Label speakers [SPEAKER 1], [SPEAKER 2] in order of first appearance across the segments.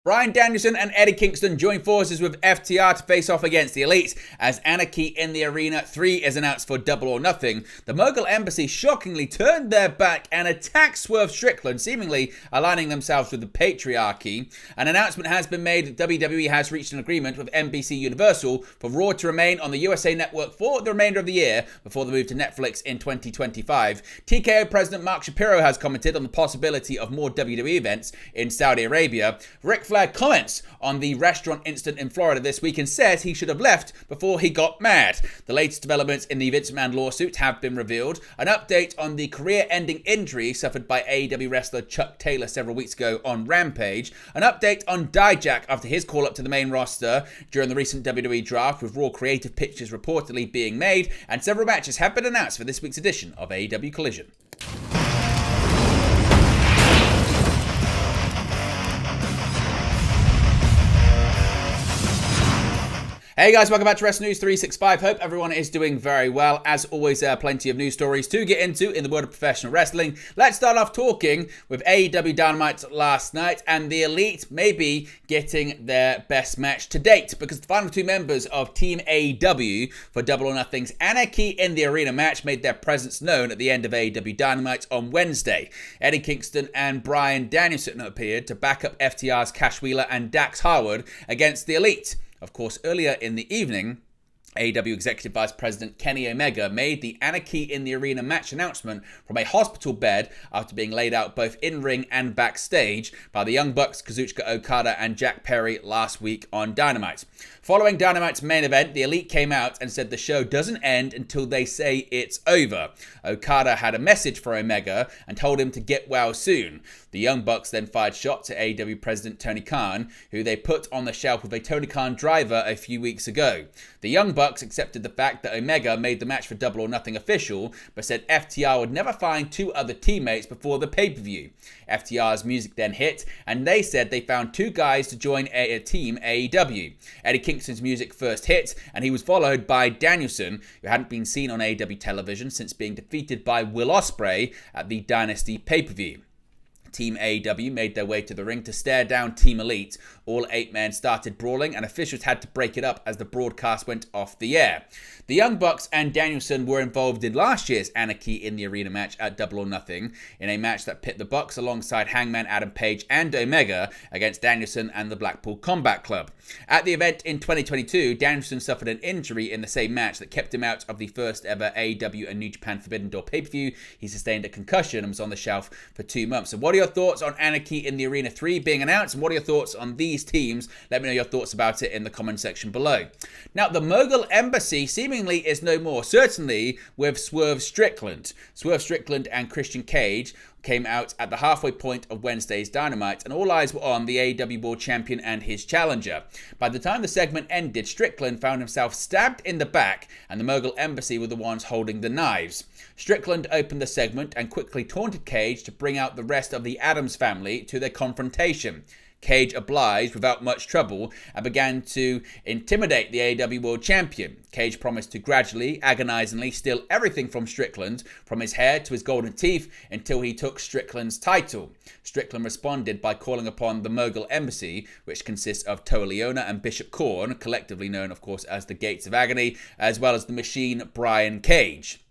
[SPEAKER 1] Bryan Danielson and Eddie Kingston join forces with FTR to face off against the Elite as Anarchy in the Arena 3 is announced for Double or Nothing. The Mogul Embassy shockingly turned their back and attacked Swerve Strickland, seemingly aligning themselves with the patriarchy. An announcement has been made that WWE has reached an agreement with NBC Universal for Raw to remain on the USA Network for the remainder of the year before the move to Netflix in 2025. TKO President Mark Shapiro has commented on the possibility of more WWE events in Saudi Arabia. Ric Flair comments on the restaurant incident in Florida this week and says he should have left before he got mad. The latest developments in the Vince McMahon lawsuit have been revealed. An update on the career-ending injury suffered by AEW wrestler Chuck Taylor several weeks ago on Rampage. An update on Daack after his call-up to the main roster during the recent WWE draft, with Raw creative pitches reportedly being made, and several matches have been announced for this week's edition of AEW Collision. Hey guys, welcome back to Wrestling News 365. Hope everyone is doing very well. As always, plenty of news stories to get into in the world of professional wrestling. Let's start off talking with AEW Dynamite last night, and the Elite may be getting their best match to date, because the final two members of Team AEW for Double or Nothing's Anarchy in the Arena match made their presence known at the end of AEW Dynamite on Wednesday. Eddie Kingston and Bryan Danielson appeared to back up FTR's Cash Wheeler and Dax Harwood against the Elite. Of course, earlier in the evening, AEW Executive Vice President Kenny Omega made the Anarchy in the Arena match announcement from a hospital bed after being laid out both in-ring and backstage by the Young Bucks, Kazuchika Okada and Jack Perry last week on Dynamite. Following Dynamite's main event, the Elite came out and said the show doesn't end until they say it's over. Okada had a message for Omega and told him to get well soon. The Young Bucks then fired shots at AEW President Tony Khan, who they put on the shelf with a Tony Khan driver a few weeks ago. The Young Bucks accepted the fact that Omega made the match for Double or Nothing official, but said FTR would never find two other teammates before the pay-per-view. FTR's music then hit, and they said they found two guys to join Team AEW. Eddie Kingston's music first hit, and he was followed by Danielson, who hadn't been seen on AEW television since being defeated by Will Ospreay at the Dynasty pay-per-view. Team AEW made their way to the ring to stare down Team Elite. All 8 men started brawling, and officials had to break it up as the broadcast went off the air. The Young Bucks and Danielson were involved in last year's Anarchy in the Arena match at Double or Nothing, in a match that pit the Bucks alongside Hangman Adam Page and Omega against Danielson and the Blackpool Combat Club. At the event in 2022, Danielson suffered an injury in the same match that kept him out of the first ever AEW and New Japan Forbidden Door pay-per-view. He sustained a concussion and was on the shelf for 2 months. So what are your thoughts on Anarchy in the Arena 3 being announced, and what are your thoughts on these teams? Let me know your thoughts about it in the comment section below. Now, the Mogul Embassy seemingly is no more, certainly with Swerve Strickland. Swerve Strickland and Christian Cage came out at the halfway point of Wednesday's Dynamite, and all eyes were on the AEW World Champion and his challenger. By the time the segment ended, Strickland found himself stabbed in the back, and the Mogul Embassy were the ones holding the knives. Strickland opened the segment and quickly taunted Cage to bring out the rest of the Addams family to their confrontation. Cage obliged without much trouble and began to intimidate the AEW World Champion. Cage promised to gradually, agonizingly steal everything from Strickland, from his hair to his golden teeth, until he took Strickland's title. Strickland responded by calling upon the Mogul Embassy, which consists of Toa Leona and Bishop Korn, collectively known of course as the Gates of Agony, as well as the Machine Brian Cage.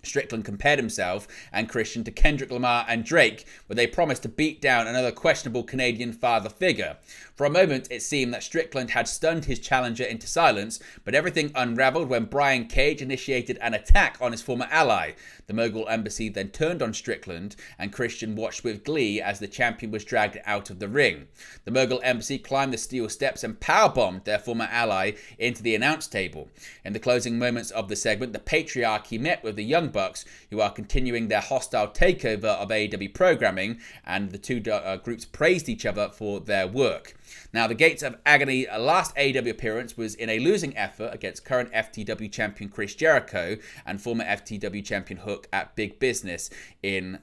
[SPEAKER 1] Strickland compared himself and Christian to Kendrick Lamar and Drake, where they promised to beat down another questionable Canadian father figure. For a moment, it seemed that Strickland had stunned his challenger into silence, but everything unraveled when Brian Cage initiated an attack on his former ally. The Mogul Embassy then turned on Strickland, and Christian watched with glee as the champion was dragged out of the ring. The Mogul Embassy climbed the steel steps and powerbombed their former ally into the announce table. In the closing moments of the segment, the patriarchy met with the Young Bucks, who are continuing their hostile takeover of AEW programming, and the two groups praised each other for their work. Now, the Gates of Agony last AEW appearance was in a losing effort against current FTW champion Chris Jericho and former FTW champion Hook at Big Business in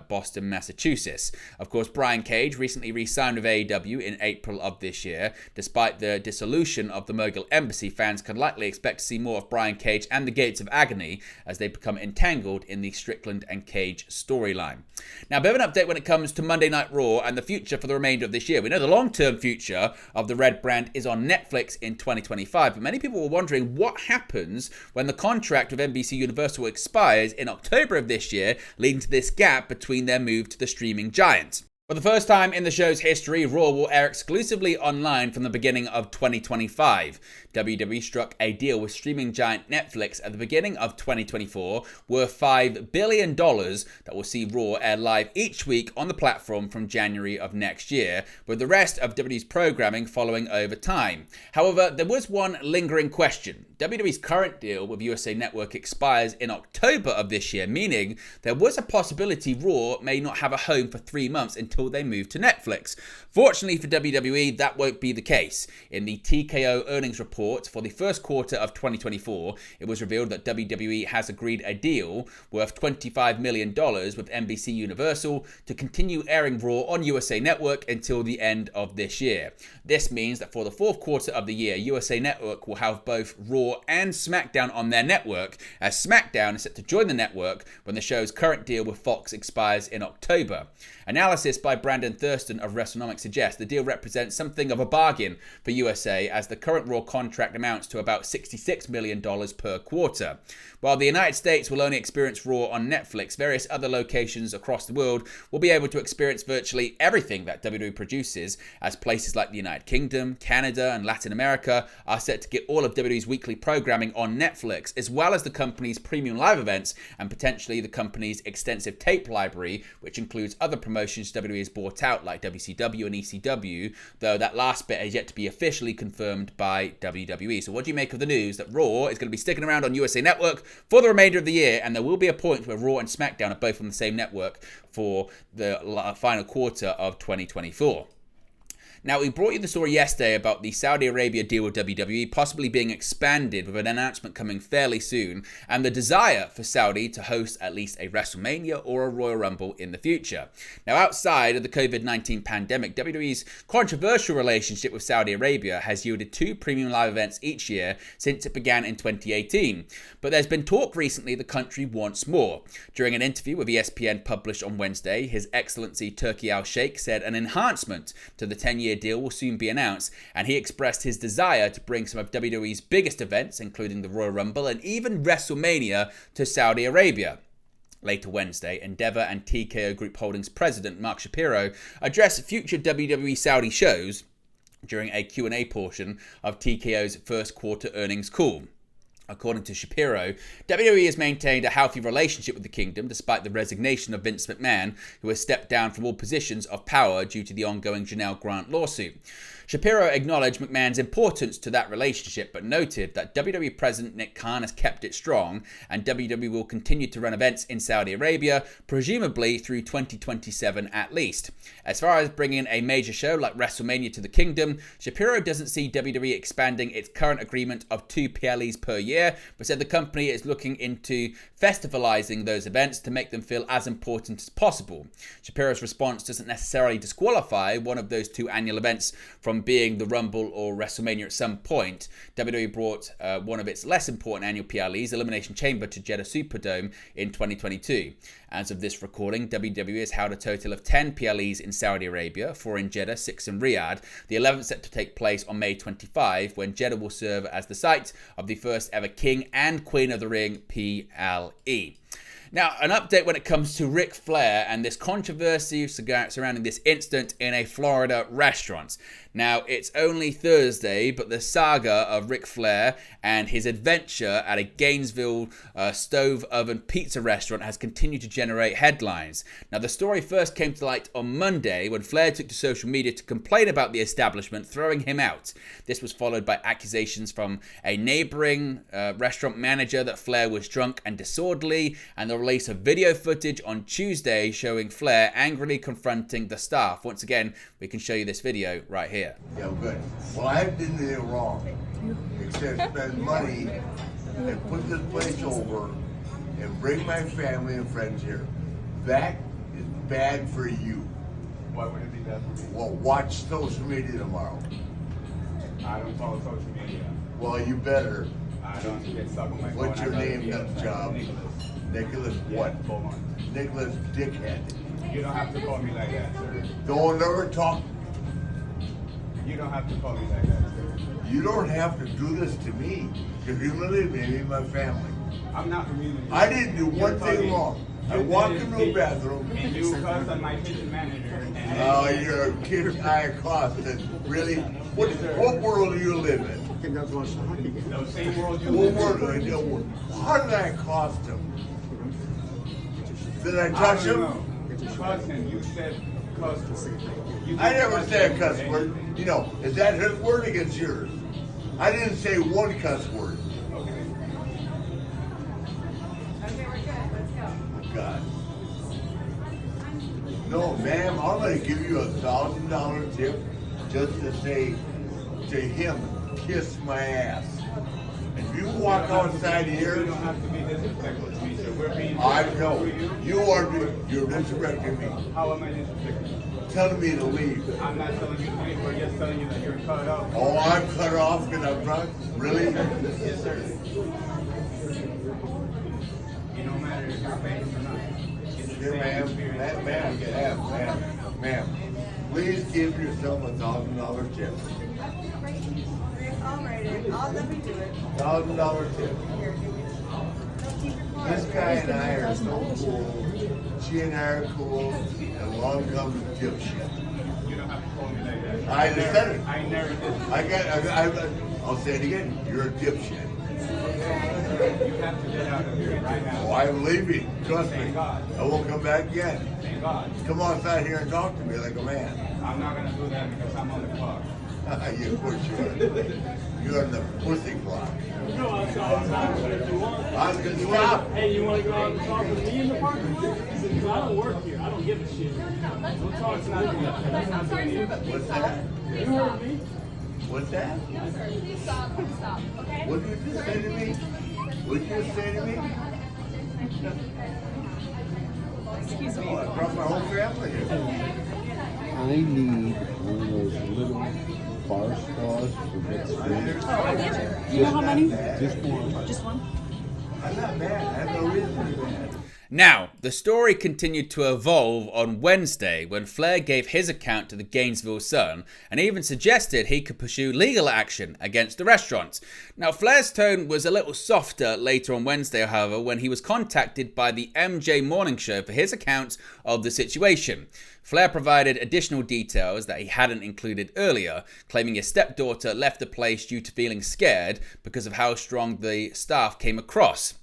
[SPEAKER 1] Boston, Massachusetts. Of course, Brian Cage recently re-signed with AEW in April of this year. Despite the dissolution of the Mogul Embassy, fans can likely expect to see more of Brian Cage and the Gates of Agony as they become intense entangled in the Strickland and Cage storyline. Now, a bit of an update when it comes to Monday Night Raw and the future for the remainder of this year. We know the long-term future of the Red brand is on Netflix in 2025, but many people were wondering what happens when the contract with NBC Universal expires in October of this year, leading to this gap between their move to the streaming giant. For the first time in the show's history, Raw will air exclusively online from the beginning of 2025. WWE struck a deal with streaming giant Netflix at the beginning of 2024 worth $5 billion that will see Raw air live each week on the platform from January of next year, with the rest of WWE's programming following over time. However, there was one lingering question. WWE's current deal with USA Network expires in October of this year, meaning there was a possibility Raw may not have a home for 3 months until they move to Netflix. Fortunately for WWE, that won't be the case. In the TKO earnings report for the first quarter of 2024, it was revealed that WWE has agreed a deal worth $25 million with NBC Universal to continue airing Raw on USA Network until the end of this year. This means that for the fourth quarter of the year, USA Network will have both Raw and SmackDown on their network, as SmackDown is set to join the network when the show's current deal with Fox expires in October. Analysis by Brandon Thurston of WrestleNomics suggests the deal represents something of a bargain for USA, as the current Raw contract amounts to about $66 million per quarter. While the United States will only experience Raw on Netflix, various other locations across the world will be able to experience virtually everything that WWE produces, as places like the United Kingdom, Canada, and Latin America are set to get all of WWE's weekly programming on Netflix, as well as the company's premium live events and potentially the company's extensive tape library, which includes other promotions WWE has bought out like WCW and ECW, though that last bit has yet to be officially confirmed by WWE. So what do you make of the news that Raw is going to be sticking around on USA Network for the remainder of the year, and there will be a point where Raw and SmackDown are both on the same network for the final quarter of 2024? Now, we brought you the story yesterday about the Saudi Arabia deal with WWE possibly being expanded, with an announcement coming fairly soon, and the desire for Saudi to host at least a WrestleMania or a Royal Rumble in the future. Now, outside of the COVID-19 pandemic, WWE's controversial relationship with Saudi Arabia has yielded 2 premium live events each year since it began in 2018. But there's been talk recently the country wants more. During an interview with ESPN published on Wednesday, His Excellency Turki Al-Sheikh said an enhancement to the 10-year deal will soon be announced, and he expressed his desire to bring some of WWE's biggest events, including the Royal Rumble and even WrestleMania, to Saudi Arabia. Later Wednesday, Endeavor and TKO Group Holdings president Mark Shapiro addressed future WWE Saudi shows during a Q&A portion of TKO's first quarter earnings call. According to Shapiro, WWE has maintained a healthy relationship with the kingdom despite the resignation of Vince McMahon, who has stepped down from all positions of power due to the ongoing Janelle Grant lawsuit. Shapiro acknowledged McMahon's importance to that relationship, but noted that WWE President Nick Khan has kept it strong, and WWE will continue to run events in Saudi Arabia, presumably through 2027 at least. As far as bringing a major show like WrestleMania to the kingdom, Shapiro doesn't see WWE expanding its current agreement of 2 PLEs per year, but said the company is looking into festivalizing those events to make them feel as important as possible. Shapiro's response doesn't necessarily disqualify one of those 2 annual events from being the Rumble or WrestleMania at some point. WWE brought one of its less important annual PLEs, Elimination Chamber, to Jeddah Superdome in 2022. As of this recording, WWE has held a total of 10 PLEs in Saudi Arabia, 4 in Jeddah, 6 in Riyadh. The 11th set to take place on May 25, when Jeddah will serve as the site of the first ever King and Queen of the Ring PLE. Now, an update when it comes to Ric Flair and this controversy surrounding this incident in a Florida restaurant. Now, it's only Thursday, but the saga of Ric Flair and his adventure at a Gainesville stove oven pizza restaurant has continued to generate headlines. Now, the story first came to light on Monday when Flair took to social media to complain about the establishment throwing him out. This was followed by accusations from a neighboring restaurant manager that Flair was drunk and disorderly, and the release of video footage on Tuesday showing Flair angrily confronting the staff. Once again, we can show you this video right here.
[SPEAKER 2] Yeah, good. Well, I haven't done anything wrong, except spend money and put this place over and bring my family and friends here. That is bad for you.
[SPEAKER 3] Why would it be bad for me?
[SPEAKER 2] Well, watch social media tomorrow.
[SPEAKER 3] I don't follow social media.
[SPEAKER 2] Well, you better.
[SPEAKER 3] I don't get stuck on my phone.
[SPEAKER 2] What's your name, nut job? Nicholas what?
[SPEAKER 3] Yeah, 4 months.
[SPEAKER 2] Nicholas Dickhead.
[SPEAKER 3] You don't have to call me like that, sir.
[SPEAKER 2] Don't ever talk.
[SPEAKER 3] You don't have to call me like that, sir.
[SPEAKER 2] You don't have to do this to me. You're humiliating me and my family.
[SPEAKER 3] I'm not humiliating you.
[SPEAKER 2] I didn't do one thing
[SPEAKER 3] funny.
[SPEAKER 2] wrong. I
[SPEAKER 3] You
[SPEAKER 2] walked
[SPEAKER 3] did
[SPEAKER 2] into a
[SPEAKER 3] it.
[SPEAKER 2] bathroom.
[SPEAKER 3] And you cussed on my kitchen manager.
[SPEAKER 2] Oh, you're a kid I accosted. Really? What world do you live in?
[SPEAKER 3] The same world you
[SPEAKER 2] What
[SPEAKER 3] live
[SPEAKER 2] world do
[SPEAKER 3] in.
[SPEAKER 2] I know? How did I accost him? Did I
[SPEAKER 3] I
[SPEAKER 2] touch
[SPEAKER 3] don't
[SPEAKER 2] him?
[SPEAKER 3] know. Cuss him. You said cuss word. You
[SPEAKER 2] I
[SPEAKER 3] did
[SPEAKER 2] never
[SPEAKER 3] cuss
[SPEAKER 2] say a
[SPEAKER 3] him,
[SPEAKER 2] cuss
[SPEAKER 3] okay?
[SPEAKER 2] word. You know, is that his word against yours? I didn't say one cuss word.
[SPEAKER 3] Okay.
[SPEAKER 2] God. No, ma'am, I'm gonna give you $1,000 tip just to say to him, kiss my ass. If you walk outside
[SPEAKER 3] You
[SPEAKER 2] here,
[SPEAKER 3] don't have to be disrespectful to me, sir. We're being
[SPEAKER 2] I
[SPEAKER 3] disrespectful
[SPEAKER 2] know
[SPEAKER 3] to you.
[SPEAKER 2] you're disrespecting me,
[SPEAKER 3] How am I disrespectful?
[SPEAKER 2] telling me to leave.
[SPEAKER 3] I'm not telling you to leave. We're just telling you that you're cut off.
[SPEAKER 2] Oh, I'm cut off because I'm drunk? Really?
[SPEAKER 3] Yes, sir. It don't matter if you're famous or not. It's the
[SPEAKER 2] Here,
[SPEAKER 3] same
[SPEAKER 2] ma'am,
[SPEAKER 3] experience.
[SPEAKER 2] ma'am, please give yourself $1,000 tip.
[SPEAKER 4] I'll write it. Let me do it.
[SPEAKER 2] $1,000 tip.
[SPEAKER 4] Here, give me
[SPEAKER 2] This guy and I are so cool. She and I are cool. And along comes dipshit.
[SPEAKER 3] You don't have to call me like that.
[SPEAKER 2] I just said it.
[SPEAKER 3] I never did.
[SPEAKER 2] I'll say it again. You're a dipshit.
[SPEAKER 3] You have to get out of here right
[SPEAKER 2] Oh,
[SPEAKER 3] now.
[SPEAKER 2] I'm leaving. Trust me.
[SPEAKER 3] Thank God.
[SPEAKER 2] I won't come back again.
[SPEAKER 3] Thank God.
[SPEAKER 2] Come outside here and talk to me like a man.
[SPEAKER 3] I'm not gonna do that because I'm on the clock.
[SPEAKER 2] You push you're in the pussy clock.
[SPEAKER 5] No, I'll stop if you want.
[SPEAKER 2] I'm gonna stop.
[SPEAKER 5] Hey, you want to go out and talk with me in the parking lot? Because I don't work here. I don't give a shit. We'll talk tonight. That's not doing you.
[SPEAKER 2] What's that?
[SPEAKER 5] You heard me.
[SPEAKER 2] What's that?
[SPEAKER 6] No, sir. Please stop. Stop. Okay?
[SPEAKER 2] What did you just say to me? What did you just say to me?
[SPEAKER 4] Excuse me.
[SPEAKER 2] Oh, I brought my whole family here.
[SPEAKER 7] I need one of those little bar straws for mixed drink.
[SPEAKER 4] Oh, I did. Do you know how many?
[SPEAKER 7] Just one.
[SPEAKER 4] Just one?
[SPEAKER 2] I'm not mad. I have no reason to be mad.
[SPEAKER 1] Now, the story continued to evolve on Wednesday when Flair gave his account to the Gainesville Sun and even suggested he could pursue legal action against the restaurant. Now, Flair's tone was a little softer later on Wednesday, however, when he was contacted by the MJ Morning Show for his account of the situation. Flair provided additional details that he hadn't included earlier, claiming his stepdaughter left the place due to feeling scared because of how strong the staff came across.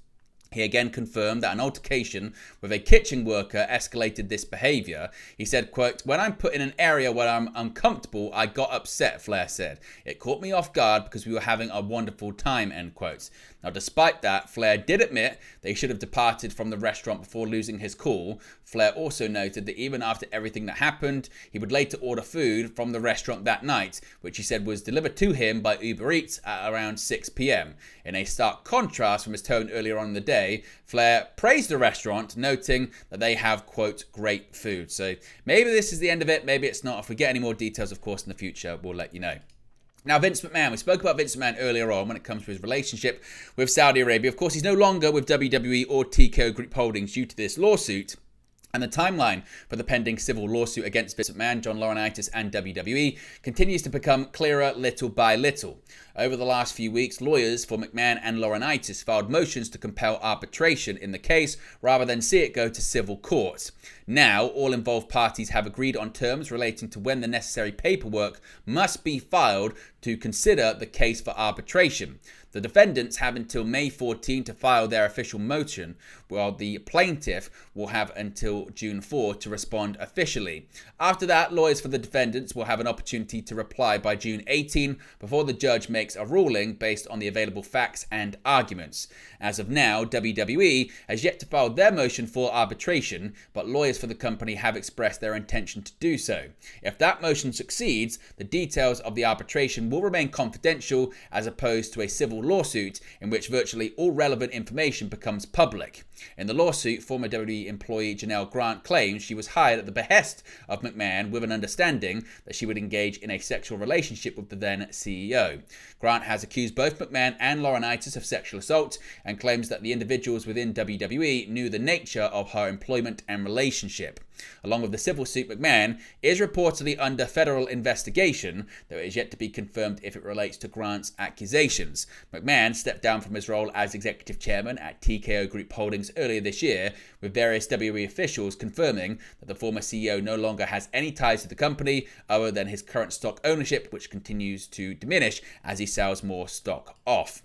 [SPEAKER 1] He again confirmed that an altercation with a kitchen worker escalated this behavior. He said, quote, "When I'm put in an area where I'm uncomfortable, I got upset," Flair said. "It caught me off guard because we were having a wonderful time," end quote. Now, despite that, Flair did admit that he should have departed from the restaurant before losing his cool. Flair also noted that even after everything that happened, he would later order food from the restaurant that night, which he said was delivered to him by Uber Eats at around 6 p.m. In a stark contrast from his tone earlier on in the day, Flair praised the restaurant, noting that they have, quote, "great food." So maybe this is the end of it, maybe it's not. If we get any more details, of course, in the future, we'll let you know. Now, Vince McMahon. We spoke about Vince McMahon earlier on when it comes to his relationship with Saudi Arabia. Of course, he's no longer with WWE or TKO Group Holdings due to this lawsuit. And the timeline for the pending civil lawsuit against Vince McMahon, John Laurinaitis, and WWE continues to become clearer little by little. Over the last few weeks, lawyers for McMahon and Laurinaitis filed motions to compel arbitration in the case rather than see it go to civil court. Now, all involved parties have agreed on terms relating to when the necessary paperwork must be filed to consider the case for arbitration. The defendants have until May 14 to file their official motion, while the plaintiff will have until June 4 to respond officially. After that, lawyers for the defendants will have an opportunity to reply by June 18 before the judge makes a ruling based on the available facts and arguments. As of now, WWE has yet to file their motion for arbitration, but lawyers for the company have expressed their intention to do so. If that motion succeeds, the details of the arbitration will remain confidential as opposed to a civil civil lawsuit in which virtually all relevant information becomes public. In the lawsuit, former WWE employee Janelle Grant claims she was hired at the behest of McMahon with an understanding that she would engage in a sexual relationship with the then CEO. Grant has accused both McMahon and Laurinaitis of sexual assault and claims that the individuals within WWE knew the nature of her employment and relationship. Along with the civil suit, McMahon is reportedly under federal investigation, though it is yet to be confirmed if it relates to Grant's accusations. McMahon stepped down from his role as executive chairman at TKO Group Holdings earlier this year, with various WWE officials confirming that the former CEO no longer has any ties to the company other than his current stock ownership, which continues to diminish as he sells more stock off.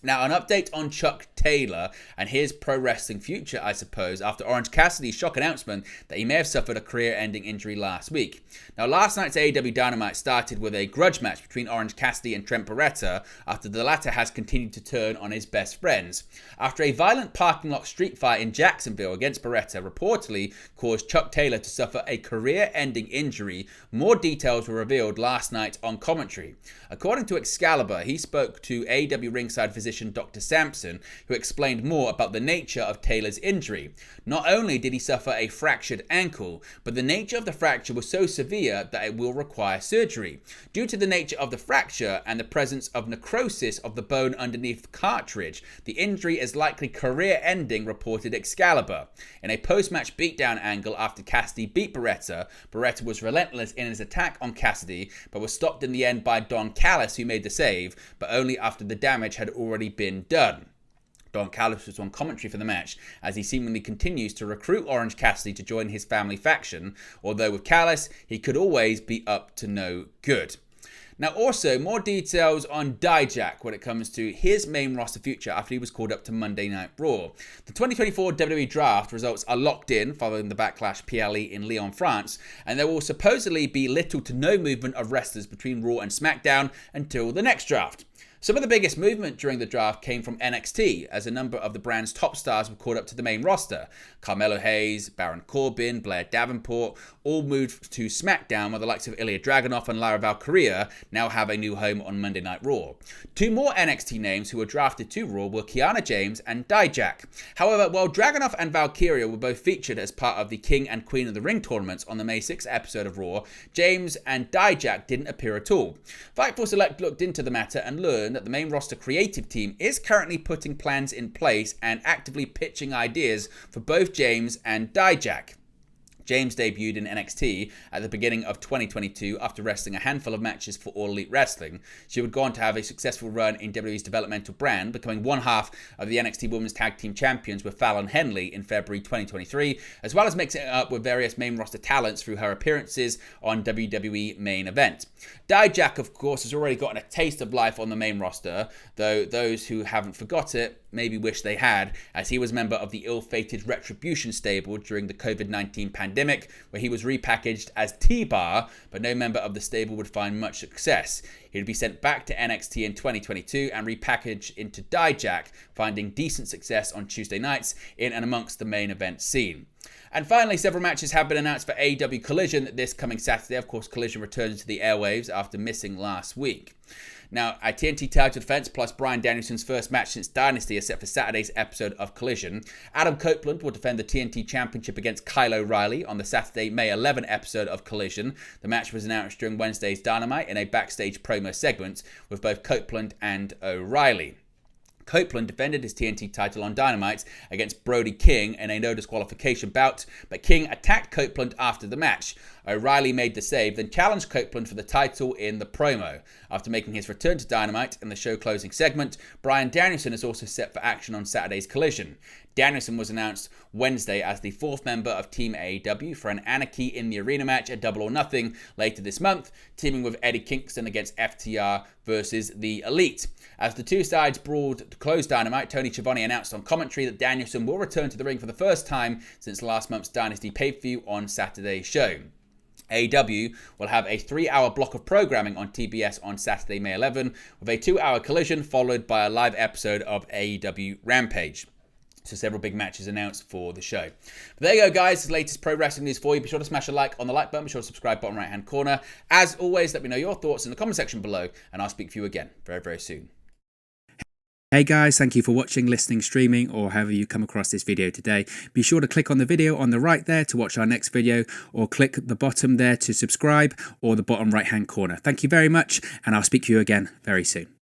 [SPEAKER 1] Now, an update on Chuck Taylor and his pro wrestling future, I suppose, after Orange Cassidy's shock announcement that he may have suffered a career-ending injury last week. Now, last night's AEW Dynamite started with a grudge match between Orange Cassidy and Trent Beretta after the latter has continued to turn on his best friends. After a violent parking lot street fight in Jacksonville against Beretta reportedly caused Chuck Taylor to suffer a career-ending injury, more details were revealed last night on commentary. According to Excalibur, he spoke to AEW ringside physician Dr. Sampson, who explained more about the nature of Taylor's injury. Not only did he suffer a fractured ankle, but the nature of the fracture was so severe that it will require surgery. Due to the nature of the fracture and the presence of necrosis of the bone underneath the cartilage, the injury is likely career-ending, reported Excalibur. In a post-match beatdown angle after Cassidy beat Beretta, Beretta was relentless in his attack on Cassidy, but was stopped in the end by Don Callis, who made the save, but only after the damage had already been done. Don Callis was on commentary for the match as he seemingly continues to recruit Orange Cassidy to join his family faction, although with Callis, he could always be up to no good. Now, also, more details on Daack when it comes to his main roster future after he was called up to Monday Night Raw. The 2024 WWE Draft results are locked in following the Backlash PLE in Lyon, France, and there will supposedly be little to no movement of wrestlers between Raw and SmackDown until the next draft. Some of the biggest movement during the draft came from NXT, as a number of the brand's top stars were called up to the main roster. Carmelo Hayes, Baron Corbin, Blair Davenport all moved to SmackDown, while the likes of Ilya Dragunov and Lara Valkyria now have a new home on Monday Night Raw. Two more NXT names who were drafted to Raw were Kiana James and Daack. However, while Dragunov and Valkyria were both featured as part of the King and Queen of the Ring tournaments on the May 6th episode of Raw, James and Daack didn't appear at all. Fightful Select looked into the matter and learned that the main roster creative team is currently putting plans in place and actively pitching ideas for both James and Daack. James debuted in NXT at the beginning of 2022 after wrestling a handful of matches for All Elite Wrestling. She would go on to have a successful run in WWE's developmental brand, becoming one half of the NXT Women's Tag Team Champions with Fallon Henley in February 2023, as well as mixing it up with various main roster talents through her appearances on WWE Main Event. Daack, of course, has already gotten a taste of life on the main roster, though those who haven't forgot it maybe wish they had, as he was a member of the ill-fated Retribution stable during the COVID-19 pandemic, where he was repackaged as T-Bar, but no member of the stable would find much success. He would be sent back to NXT in 2022 and repackaged into Daack, finding decent success on Tuesday nights in and amongst the main event scene. And finally, several matches have been announced for AEW Collision this coming Saturday. Of course, Collision returns to the airwaves after missing last week. Now, a TNT title defense plus Bryan Danielson's first match since Dynasty is set for Saturday's episode of Collision. Adam Copeland will defend the TNT Championship against Kyle O'Reilly on the Saturday, May 11 episode of Collision. The match was announced during Wednesday's Dynamite in a backstage promo segment with both Copeland and O'Reilly. Copeland defended his TNT title on Dynamite against Brody King in a no disqualification bout, but King attacked Copeland after the match. O'Reilly made the save, then challenged Copeland for the title in the promo. After making his return to Dynamite in the show closing segment, Bryan Danielson is also set for action on Saturday's Collision. Danielson was announced Wednesday as the fourth member of Team AEW for an Anarchy in the Arena match at Double or Nothing later this month, teaming with Eddie Kingston against FTR versus The Elite. As the two sides brawled to close Dynamite, Tony Schiavone announced on commentary that Danielson will return to the ring for the first time since last month's Dynasty pay-per-view on Saturday's show. AEW will have a 3-hour block of programming on TBS on Saturday, May 11, with a 2-hour Collision followed by a live episode of AEW Rampage. So several big matches announced for the show. But there you go, guys. The latest pro wrestling news for you. Be sure to smash a like on the like button. Be sure to subscribe bottom right hand corner. As always, let me know your thoughts in the comment section below, and I'll speak to you again very, very soon. Hey guys, thank you for watching, listening, streaming, or however you come across this video today. Be sure to click on the video on the right there to watch our next video, or click the bottom there to subscribe, or the bottom right hand corner. Thank you very much, and I'll speak to you again very soon.